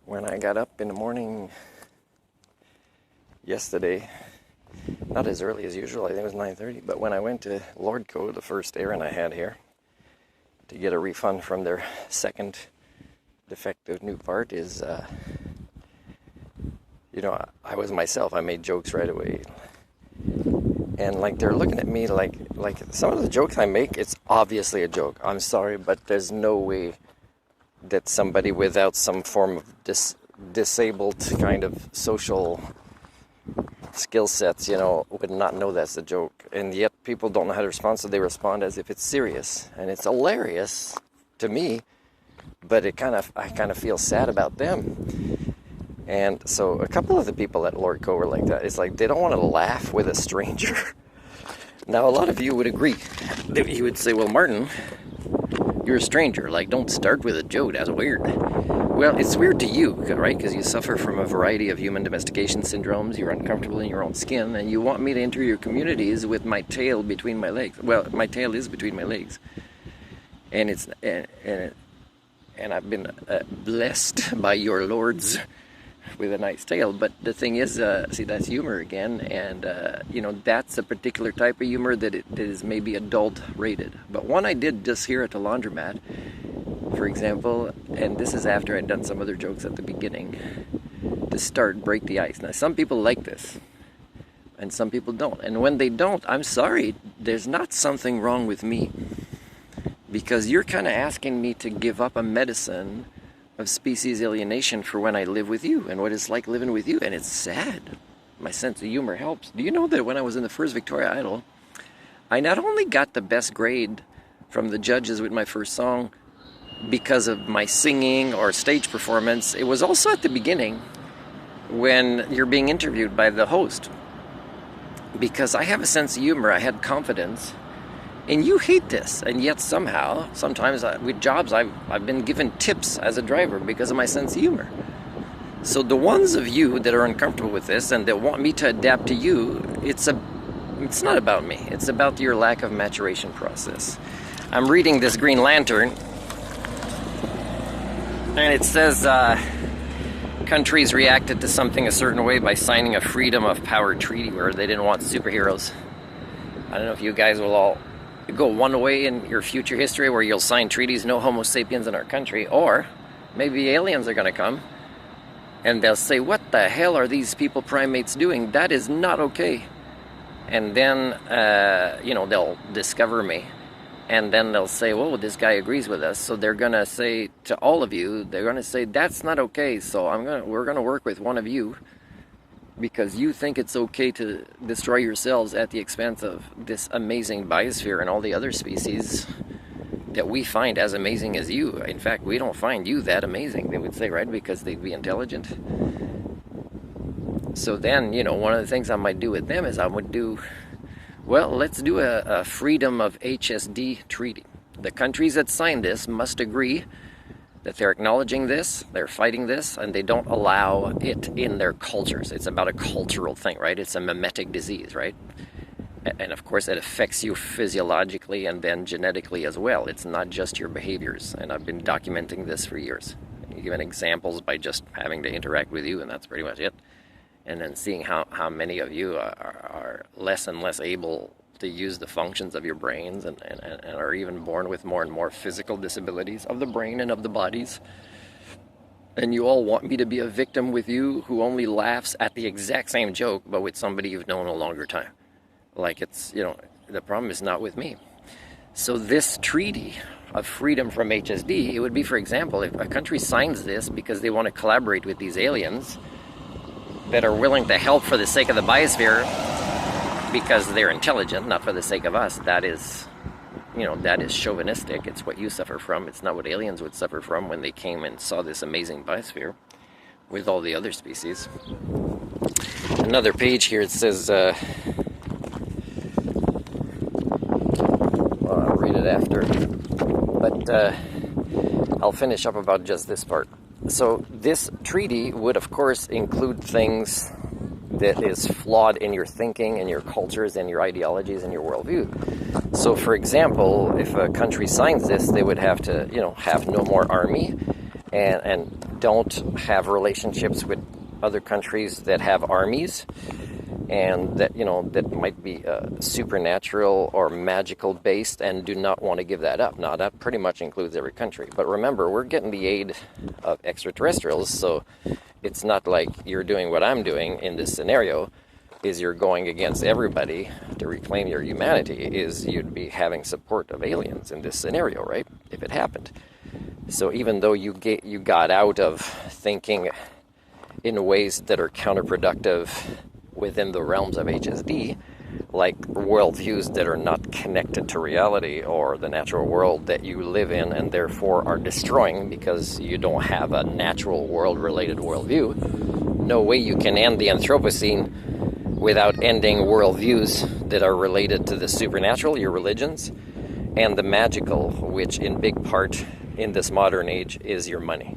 when I got up in the morning yesterday, not as early as usual, I think it was 9:30, but when I went to Lordco, the first errand I had here, to get a refund from their second defective new part is, I was myself. I made jokes right away. And like they're looking at me like some of the jokes I make, it's obviously a joke. I'm sorry, but there's no way that somebody without some form of disabled kind of social skill sets, would not know that's a joke. And yet people don't know how to respond, so they respond as if it's serious. And it's hilarious to me, but I kind of feel sad about them. And so a couple of the people at Lordco were like that. It's like they don't want to laugh with a stranger. Now, a lot of you would agree. You would say, well, Martin, you're a stranger. Like, don't start with a joke. That's weird. Well, it's weird to you, right? Because you suffer from a variety of human domestication syndromes. You're uncomfortable in your own skin. And you want me to enter your communities with my tail between my legs. Well, my tail is between my legs. And I've been blessed by your lords with a nice tail. But the thing is, see, that's humor again, and that's a particular type of humor that is maybe adult rated. But one I did just here at the laundromat, for example, and this is after I'd done some other jokes at the beginning, to break the ice. Now, some people like this, and some people don't. And when they don't, I'm sorry, there's not something wrong with me, because you're kind of asking me to give up a medicine of species alienation for when I live with you and what it's like living with you. And it's sad. My sense of humor helps. Do you know that when I was in the first Victoria Idol, I not only got the best grade from the judges with my first song because of my singing or stage performance, it was also at the beginning when you're being interviewed by the host. Because I have a sense of humor, I had confidence. And you hate this, and yet somehow, sometimes with jobs, I've been given tips as a driver because of my sense of humor. So the ones of you that are uncomfortable with this and that want me to adapt to you, it's not about me. It's about your lack of maturation process. I'm reading this Green Lantern, and it says countries reacted to something a certain way by signing a Freedom of Power treaty where they didn't want superheroes. I don't know if you guys will all go one way in your future history where you'll sign treaties, no Homo sapiens in our country, or maybe aliens are going to come and they'll say, what the hell are these people primates doing? That is not okay. And then, they'll discover me, and then they'll say, well, this guy agrees with us. So they're going to say to all of you, they're going to say, that's not okay. So we're going to work with one of you, because you think it's okay to destroy yourselves at the expense of this amazing biosphere and all the other species that we find as amazing as you. In fact, we don't find you that amazing, they would say, right? Because they'd be intelligent. So then, one of the things I might do with them is let's do a Freedom of HSD treaty. The countries that sign this must agree that they're acknowledging this, they're fighting this, and they don't allow it in their cultures. It's about a cultural thing, right? It's a mimetic disease, right? And of course, it affects you physiologically and then genetically as well. It's not just your behaviors, and I've been documenting this for years. Giving examples by just having to interact with you, and that's pretty much it. And then seeing how many of you are less and less able to use the functions of your brains and are even born with more and more physical disabilities of the brain and of the bodies. And you all want me to be a victim with you who only laughs at the exact same joke, but with somebody you've known a longer time. Like the problem is not with me. So this treaty of freedom from HSD, it would be, for example, if a country signs this because they want to collaborate with these aliens that are willing to help for the sake of the biosphere, because they're intelligent, not for the sake of us, that is chauvinistic. It's what you suffer from. It's not what aliens would suffer from when they came and saw this amazing biosphere with all the other species. Another page here, it says, I'll read it after, but I'll finish up about just this part. So this treaty would, of course, include things that is flawed in your thinking and your cultures and your ideologies and your worldview. So, for example, if a country signs this, they would have to, have no more army. and don't have relationships with other countries that have armies and that, you know, that might be supernatural or magical based, and do not want to give that up. Now, that pretty much includes every country. But remember, we're getting the aid of extraterrestrials, so it's not like you're doing what I'm doing in this scenario, is you're going against everybody to reclaim your humanity, is you'd be having support of aliens in this scenario, right? If it happened. So even though you got out of thinking in ways that are counterproductive within the realms of HSD, like worldviews that are not connected to reality or the natural world that you live in and therefore are destroying because you don't have a natural world-related worldview, no way you can end the Anthropocene without ending worldviews that are related to the supernatural, your religions, and the magical, which in big part in this modern age is your money.